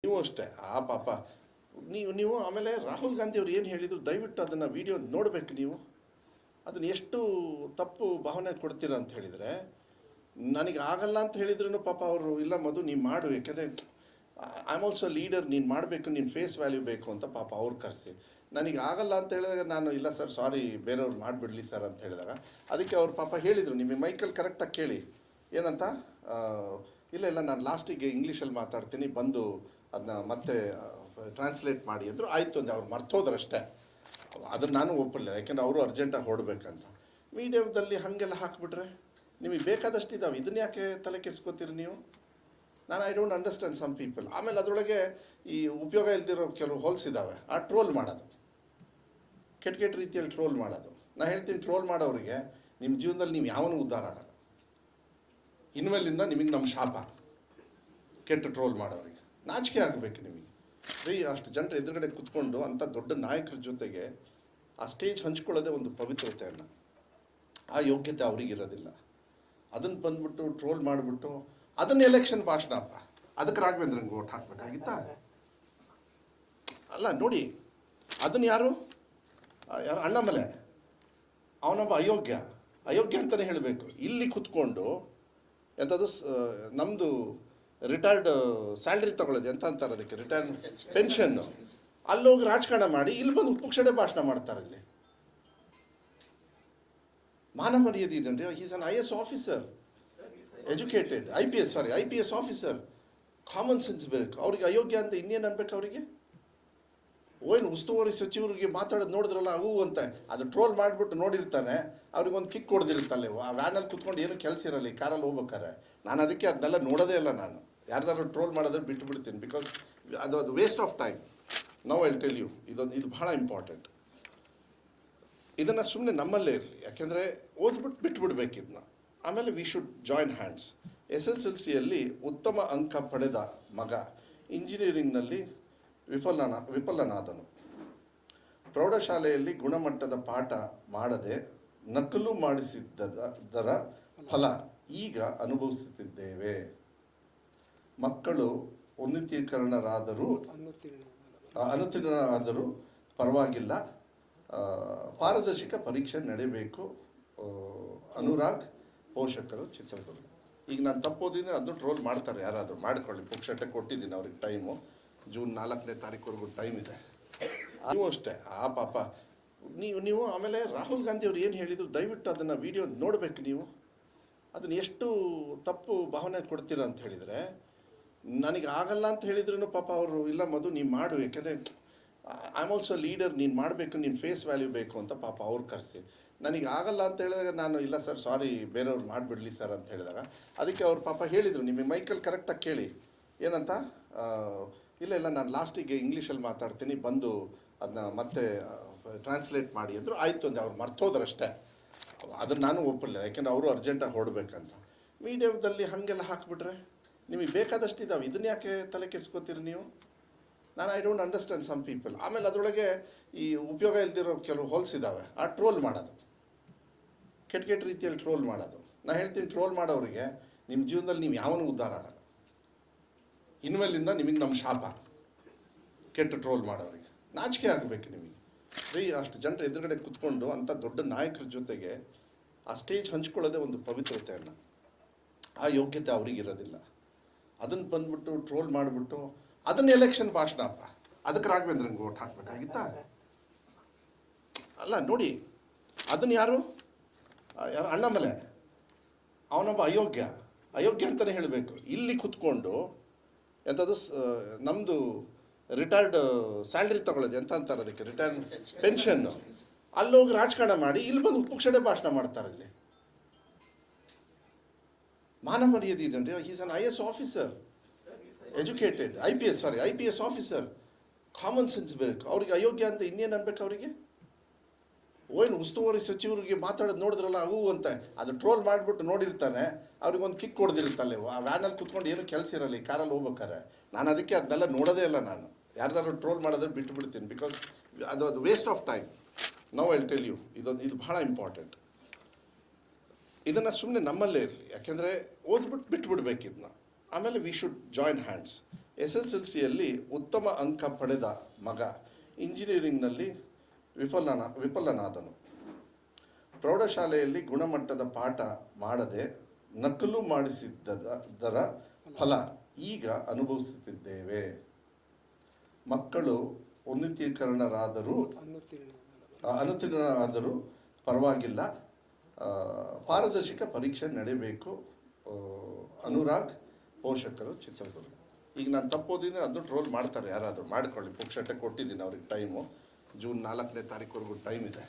ನೀವು ಅಷ್ಟೇ ಆ ಪಾಪ ನೀವು ಆಮೇಲೆ ರಾಹುಲ್ ಗಾಂಧಿ ಅವ್ರು ಏನು ಹೇಳಿದ್ರು ದಯವಿಟ್ಟು ಅದನ್ನು ವಿಡಿಯೋ ನೋಡಬೇಕು ನೀವು. ಅದನ್ನು ಎಷ್ಟು ತಪ್ಪು ಭಾವನೆ ಕೊಡ್ತೀರಾ ಅಂತ ಹೇಳಿದರೆ, ನನಗೆ ಆಗಲ್ಲ ಅಂತ ಹೇಳಿದ್ರು ಪಾಪ ಅವರು ಇಲ್ಲ ಮಧು ನೀನು ಮಾಡು, ಯಾಕೆಂದರೆ ಐ ಆಮ್ ಆಲ್ಸೋ ಲೀಡರ್, ನೀನು ಮಾಡಬೇಕು, ನೀನು ಫೇಸ್ ವ್ಯಾಲ್ಯೂ ಬೇಕು ಅಂತ ಪಾಪ ಅವ್ರು ಕರೆಸಿ. ನನಗೆ ಆಗಲ್ಲ ಅಂತ ಹೇಳಿದಾಗ ನಾನು ಇಲ್ಲ ಸರ್ ಸಾರಿ ಬೇರೆಯವ್ರು ಮಾಡಿಬಿಡಲಿ ಸರ್ ಅಂತ ಹೇಳಿದಾಗ ಅದಕ್ಕೆ ಅವ್ರು ಪಾಪ ಹೇಳಿದರು, ನಿಮಗೆ ಮೈಕಲ್ಲಿ ಕರೆಕ್ಟಾಗಿ ಕೇಳಿ ಏನಂತ, ಇಲ್ಲ ಇಲ್ಲ ನಾನು ಲಾಸ್ಟಿಗೆ ಇಂಗ್ಲೀಷಲ್ಲಿ ಮಾತಾಡ್ತೀನಿ ಬಂದು ಅದನ್ನ ಮತ್ತೆ ಟ್ರಾನ್ಸ್ಲೇಟ್ ಮಾಡಿ ಅಂದರು. ಆಯಿತು ಅಂದೆ, ಅವ್ರು ಮರ್ತೋದ್ರಷ್ಟೇ. ಅದನ್ನು ನಾನು ಒಪ್ಪಲಿಲ್ಲ, ಯಾಕೆಂದರೆ ಅವರು ಅರ್ಜೆಂಟಾಗಿ ಹೊರಡ್ಬೇಕಂತ. ಮೀಡಿಯಾದಲ್ಲಿ ಹಾಗೆಲ್ಲ ಹಾಕಿಬಿಟ್ರೆ ನಿಮಗೆ ಬೇಕಾದಷ್ಟು ಇದ್ದಾವೆ, ಇದನ್ನ ಯಾಕೆ ತಲೆ ಕೆಡಿಸ್ಕೋತೀರಿ ನೀವು? I don't understand some people. ಆಮೇಲೆ ಅದರೊಳಗೆ ಈ ಉಪಯೋಗ ಇಲ್ದಿರೋ ಕೆಲವು ಹೋಲ್ಸ್ ಇದ್ದಾವೆ, ಆ ಟ್ರೋಲ್ ಮಾಡೋದು, ಕೆಟ್ಟ ರೀತಿಯಲ್ಲಿ ಟ್ರೋಲ್ ಮಾಡೋದು. ನಾನು ಹೇಳ್ತೀನಿ, ಟ್ರೋಲ್ ಮಾಡೋರಿಗೆ ನಿಮ್ಮ ಜೀವನದಲ್ಲಿ ನೀವು ಯಾವನೂ ಉದ್ಧಾರ ಆಗಲ್ಲ. ಇನ್ಮೇಲಿಂದ ನಿಮಗೆ ನಮ್ಮ ಶಾಪ, ಕೆಟ್ಟ ಟ್ರೋಲ್ ಮಾಡೋರಿಗೆ ನಾಚಿಕೆ ಆಗಬೇಕು ನಿಮಗೆ. ಅಷ್ಟು ಜನರ ಎದುರುಗಡೆ ಕೂತ್ಕೊಂಡು ಅಂಥ ದೊಡ್ಡ ನಾಯಕರ ಜೊತೆಗೆ ಆ ಸ್ಟೇಜ್ ಹಂಚ್ಕೊಳ್ಳೋದೇ ಒಂದು ಪವಿತ್ರತೆಯನ್ನು, ಆ ಯೋಗ್ಯತೆ ಅವ್ರಿಗಿರೋದಿಲ್ಲ. ಅದನ್ನು ಬಂದ್ಬಿಟ್ಟು ಟ್ರೋಲ್ ಮಾಡಿಬಿಟ್ಟು ಅದನ್ನು ಎಲೆಕ್ಷನ್ ಭಾಷಣಪ್ಪ, ಅದಕ್ಕೆ ರಾಘವೇಂದ್ರನ್ಗೆ ಓಟ್ ಹಾಕಬೇಕಾಗಿತ್ತಾ? ಅಲ್ಲ ನೋಡಿ, ಅದನ್ನು ಯಾರು ಅಣ್ಣಾಮಲೆ ಅವನೊಬ್ಬ ಅಯೋಗ್ಯ ಅಂತಲೇ ಹೇಳಬೇಕು. ಇಲ್ಲಿ ಕೂತ್ಕೊಂಡು ಎಂಥದ್ದು ನಮ್ಮದು ರಿಟೈರ್ಡ್ ಸ್ಯಾಲ್ರಿ ತಗೊಳ್ಳೋದು ಎಂತ ಅಂತಾರೆ ಅದಕ್ಕೆ, ರಿಟೈರ್ಡ್ ಪೆನ್ಷನ್ನು, ಅಲ್ಲೋಗಿ ರಾಜಕಾರಣ ಮಾಡಿ ಇಲ್ಲಿ ಬಂದು ಪುಕ್ಷಡೆ ಭಾಷಣ ಮಾಡ್ತಾರೆ. ಇಲ್ಲಿ ಮಾನ ಮರ್ಯಾದೆ ಇದನ್ರಿ. Is an IAS officer, educated, IPS officer, common sense ಬೇಕು ಅವ್ರಿಗೆ. ಅಯೋಗ್ಯ ಅಂತ ಇನ್ನೇನು ಅನ್ಬೇಕು ಅವರಿಗೆ? ಏನು ಉಸ್ತುವಾರಿ ಸಚಿವರಿಗೆ ಮಾತಾಡೋದು ನೋಡಿದ್ರಲ್ಲ ಅವು ಅಂತ, ಅದು ಟ್ರೋಲ್ ಮಾಡಿಬಿಟ್ಟು ನೋಡಿರ್ತಾನೆ, ಅವ್ರಿಗೊಂದು ಕಿಕ್ ಕೊಡ್ದಿರುತ್ತಲ್ಲ, ಆ ವ್ಯಾನಲ್ಲಿ ಕುತ್ಕೊಂಡು ಏನು ಕೆಲಸ ಇರಲ್ಲ, ಈ ಕಾರಲ್ಲಿ ಹೋಗ್ಬೇಕಾರೆ. ನಾನು ಅದಕ್ಕೆ ಅದನ್ನೆಲ್ಲ ನೋಡೋದೇ ಇಲ್ಲ. ನಾನು ಯಾರ್ದಾದ್ರು ಟ್ರೋಲ್ ಮಾಡೋದ್ರೆ ಬಿಟ್ಟು ಬಿಡ್ತೀನಿ, ಬಿಕಾಸ್ ಅದು waste of time. Now I tell you, ಇದು ಬಹಳ ಇಂಪಾರ್ಟೆಂಟ್. ಇದನ್ನು ಸುಮ್ಮನೆ ನಮ್ಮಲ್ಲೇ ಇರಲಿ, ಯಾಕೆಂದರೆ ಓದ್ಬಿಟ್ಟು ಬಿಟ್ಬಿಡ್ಬೇಕು ಇದನ್ನ. ಆಮೇಲೆ ವಿ ಶುಡ್ ಜಾಯಿನ್ ಹ್ಯಾಂಡ್ಸ್. SSLCಯಲ್ಲಿ ಉತ್ತಮ ಅಂಕ ಪಡೆದ ಮಗ ಇಂಜಿನಿಯರಿಂಗ್ನಲ್ಲಿ ವಿಫಲನಾದನು. ಪ್ರೌಢಶಾಲೆಯಲ್ಲಿ ಗುಣಮಟ್ಟದ ಪಾಠ ಮಾಡದೆ ನಕಲು ಮಾಡಿಸಿದ್ದರ ಫಲ ಈಗ ಅನುಭವಿಸುತ್ತಿದ್ದೇವೆ. ಮಕ್ಕಳು ಅನುತ್ತೀರ್ಣರಾದರೂ ಪರವಾಗಿಲ್ಲ, ಪಾರದರ್ಶಕ ಪರೀಕ್ಷೆ ನಡೆಯಬೇಕು. ಅನುರಾಗ್, ಪೋಷಕರು, ಚಿತ್ರದುರ್ಗ. ಈಗ ನಾನು ತಪ್ಪೋದಿದ್ರೆ ಅದು ಟ್ರೋಲ್ ಮಾಡ್ತಾರೆ, ಯಾರಾದರೂ ಮಾಡಿಕೊಳ್ಳಿ, ಪುಕ್ಷಟೆ ಕೊಟ್ಟಿದ್ದೀನಿ ಅವ್ರಿಗೆ ಟೈಮು. ಜೂನ್ 4ನೇ ತಾರೀಕುವರೆಗೂ ಟೈಮ್ ಇದೆ. ನೀವು ಅಷ್ಟೇ ಆ ಪಾಪ ನೀವು ಆಮೇಲೆ ರಾಹುಲ್ ಗಾಂಧಿ ಅವ್ರು ಏನು ಹೇಳಿದ್ರು ದಯವಿಟ್ಟು ಅದನ್ನು ವಿಡಿಯೋ ನೋಡಬೇಕು ನೀವು. ಅದನ್ನು ಎಷ್ಟು ತಪ್ಪು ಭಾವನೆ ಕೊಡ್ತೀರಾ ಅಂತ ಹೇಳಿದರೆ, ನನಗೆ ಆಗಲ್ಲ ಅಂತ ಹೇಳಿದ್ರು ಪಾಪ ಅವರು ಇಲ್ಲ ಮಧು ನೀನು ಮಾಡು, ಯಾಕೆಂದರೆ ಐ ಆಮ್ ಆಲ್ಸೋ ಲೀಡರ್, ನೀನು ಮಾಡಬೇಕು, ನೀನು ಫೇಸ್ ವ್ಯಾಲ್ಯೂ ಬೇಕು ಅಂತ ಪಾಪ ಅವ್ರು ಕರೆಸಿ. ನನಗೆ ಆಗಲ್ಲ ಅಂತ ಹೇಳಿದಾಗ ನಾನು ಇಲ್ಲ ಸರ್ ಸಾರಿ ಬೇರೆಯವ್ರು ಮಾಡಿಬಿಡಲಿ ಸರ್ ಅಂತ ಹೇಳಿದಾಗ ಅದಕ್ಕೆ ಅವ್ರು ಪಾಪ ಹೇಳಿದರು, ನಿಮಗೆ ಮೈಕಲ್ಲಿ ಕರೆಕ್ಟಾಗಿ ಕೇಳಿ ಏನಂತ, ಇಲ್ಲ ಇಲ್ಲ ನಾನು ಲಾಸ್ಟಿಗೆ ಇಂಗ್ಲೀಷಲ್ಲಿ ಮಾತಾಡ್ತೀನಿ ಬಂದು ಅದನ್ನ ಮತ್ತೆ ಟ್ರಾನ್ಸ್ಲೇಟ್ ಮಾಡಿ ಅಂದರು. ಆಯಿತು ಅಂದೆ, ಅವ್ರು ಮರ್ತೋದ್ರಷ್ಟೇ. ಅದನ್ನು ನಾನು ಒಪ್ಪಲಿಲ್ಲ, ಯಾಕೆಂದರೆ ಅವರು ಅರ್ಜೆಂಟಾಗಿ ಹೊರಡ್ಬೇಕಂತ. ಮೀಡಿಯಾದಲ್ಲಿ ಹಾಗೆಲ್ಲ ಹಾಕಿಬಿಟ್ರೆ ನಿಮಗೆ ಬೇಕಾದಷ್ಟು ಇದ್ದಾವೆ, ಇದನ್ನ ಯಾಕೆ ತಲೆ ಕೆಡಿಸ್ಕೋತೀರಿ ನೀವು? I don't understand some people. ಆಮೇಲೆ ಅದರೊಳಗೆ ಈ ಉಪಯೋಗ ಇಲ್ದಿರೋ ಕೆಲವು ಹೋಲ್ಸ್ ಇದ್ದಾವೆ, ಆ ಟ್ರೋಲ್ ಮಾಡೋದು, ಕೆಟ್ಟ ರೀತಿಯಲ್ಲಿ ಟ್ರೋಲ್ ಮಾಡೋದು. ನಾನು ಹೇಳ್ತೀನಿ, ಟ್ರೋಲ್ ಮಾಡೋರಿಗೆ ನಿಮ್ಮ ಜೀವನದಲ್ಲಿ ನೀವು ಯಾವನೂ ಉದ್ಧಾರ ಆಗಲ್ಲ. ಇನ್ಮೇಲಿಂದ ನಿಮಗೆ ನಮ್ಮ ಶಾಪ, ಕೆಟ್ಟ ಟ್ರೋಲ್ ಮಾಡೋರಿಗೆ ನಾಚಿಕೆ ಆಗಬೇಕು ನಿಮಗೆ. ಅಷ್ಟು ಜನರ ಎದುರುಗಡೆ ಕೂತ್ಕೊಂಡು ಅಂಥ ದೊಡ್ಡ ನಾಯಕರ ಜೊತೆಗೆ ಆ ಸ್ಟೇಜ್ ಹಂಚ್ಕೊಳ್ಳೋದೇ ಒಂದು ಪವಿತ್ರತೆಯನ್ನು, ಆ ಯೋಗ್ಯತೆ ಅವ್ರಿಗಿರೋದಿಲ್ಲ. ಅದನ್ನು ಬಂದ್ಬಿಟ್ಟು ಟ್ರೋಲ್ ಮಾಡಿಬಿಟ್ಟು ಅದನ್ನು ಎಲೆಕ್ಷನ್ ಭಾಷಣಪ್ಪ, ಅದಕ್ಕೆ ರಾಘವೇಂದ್ರನ್ಗೆ ಓಟ್ ಹಾಕಬೇಕಾಗಿತ್ತಾ? ಅಲ್ಲ ನೋಡಿ, ಅದನ್ನು ಯಾರು ಅಣ್ಣಾಮಲೆ ಅವನೊಬ್ಬ ಅಯೋಗ್ಯ ಅಂತಲೇ ಹೇಳಬೇಕು. ಇಲ್ಲಿ ಕೂತ್ಕೊಂಡು ಎಂಥದ್ದು ನಮ್ಮದು ರಿಟೈರ್ಡ್ ಸ್ಯಾಲ್ರಿ ತಗೊಳ್ಳೋದು ಎಂತ ಅಂತಾರೆ ಅದಕ್ಕೆ, ರಿಟೈರ್ಡ್ ಪೆನ್ಷನ್ನು, ಅಲ್ಲೋಗಿ ರಾಜಕಾರಣ ಮಾಡಿ ಇಲ್ಲಿ ಬಂದು ಪುಕ್ಷಡೆ ಭಾಷಣ ಮಾಡ್ತಾರೆ. ಇಲ್ಲಿ ಮಾನ ಮರ್ಯಾದೆ ಇದನ್ರಿ. Is an IAS officer, educated, IPS officer, common sense ಬೇಕು ಅವ್ರಿಗೆ. ಅಯೋಗ್ಯ ಅಂತ ಇನ್ನೇನು ಅನ್ಬೇಕು ಅವರಿಗೆ? ಏನು ಉಸ್ತುವಾರಿ ಸಚಿವರಿಗೆ ಮಾತಾಡೋದು ನೋಡಿದ್ರಲ್ಲ ಅವು ಅಂತ, ಅದು ಟ್ರೋಲ್ ಮಾಡಿಬಿಟ್ಟು ನೋಡಿರ್ತಾನೆ, ಅವ್ರಿಗೊಂದು ಕಿಕ್ ಕೊಡ್ದಿರುತ್ತಲ್ಲ, ಆ ವ್ಯಾನಲ್ಲಿ ಕುತ್ಕೊಂಡು ಏನು ಕೆಲಸ ಇರಲ್ಲ, ಈ ಕಾರಲ್ಲಿ ಹೋಗ್ಬೇಕಾರೆ. ನಾನು ಅದಕ್ಕೆ ಅದನ್ನೆಲ್ಲ ನೋಡೋದೇ ಇಲ್ಲ. ನಾನು ಯಾರ್ದಾದ್ರು ಟ್ರೋಲ್ ಮಾಡೋದ್ರೆ ಬಿಟ್ಟು ಬಿಡ್ತೀನಿ, ಬಿಕಾಸ್ ಅದು waste of time. Now I tell you, ಇದು ಬಹಳ ಇಂಪಾರ್ಟೆಂಟ್. ಇದನ್ನು ಸುಮ್ಮನೆ ನಮ್ಮಲ್ಲೇ ಇರಲಿ, ಯಾಕೆಂದರೆ ಓದ್ಬಿಟ್ಟು ಬಿಟ್ಟು ಬಿಡ್ಬೇಕು ಇದನ್ನ. ಆಮೇಲೆ ವಿ ಶುಡ್ ಜಾಯಿನ್ ಹ್ಯಾಂಡ್ಸ್. SSLCಯಲ್ಲಿ ಉತ್ತಮ ಅಂಕ ಪಡೆದ ಮಗ ಇಂಜಿನಿಯರಿಂಗ್ನಲ್ಲಿ ವಿಫಲನಾದನು. ಪ್ರೌಢಶಾಲೆಯಲ್ಲಿ ಗುಣಮಟ್ಟದ ಪಾಠ ಮಾಡದೆ ನಕಲು ಮಾಡಿಸಿದ್ದರ ಫಲ ಈಗ ಅನುಭವಿಸುತ್ತಿದ್ದೇವೆ. ಮಕ್ಕಳು ಅನುತ್ತೀರ್ಣರಾದರೂ ಪರವಾಗಿಲ್ಲ, ಪಾರದರ್ಶಕ ಪರೀಕ್ಷೆ ನಡೆಯಬೇಕು. ಅನುರಾಗ್, ಪೋಷಕರು, ಚಿತ್ರದುರ್ಗ. ಈಗ ನಾನು ತಪ್ಪೋದಿದ್ರೆ ಅದು ಟ್ರೋಲ್ ಮಾಡ್ತಾರೆ, ಯಾರಾದರೂ ಮಾಡ್ಕೊಳ್ಳಿ. ಪುಕ್ಷಟೆ ಕೊಟ್ಟಿದ್ದೀನಿ ಅವ್ರಿಗೆ ಟೈಮು. ಜೂನ್ 4ನೇ ತಾರೀಕುವರೆಗೂ ಟೈಮ್ ಇದೆ.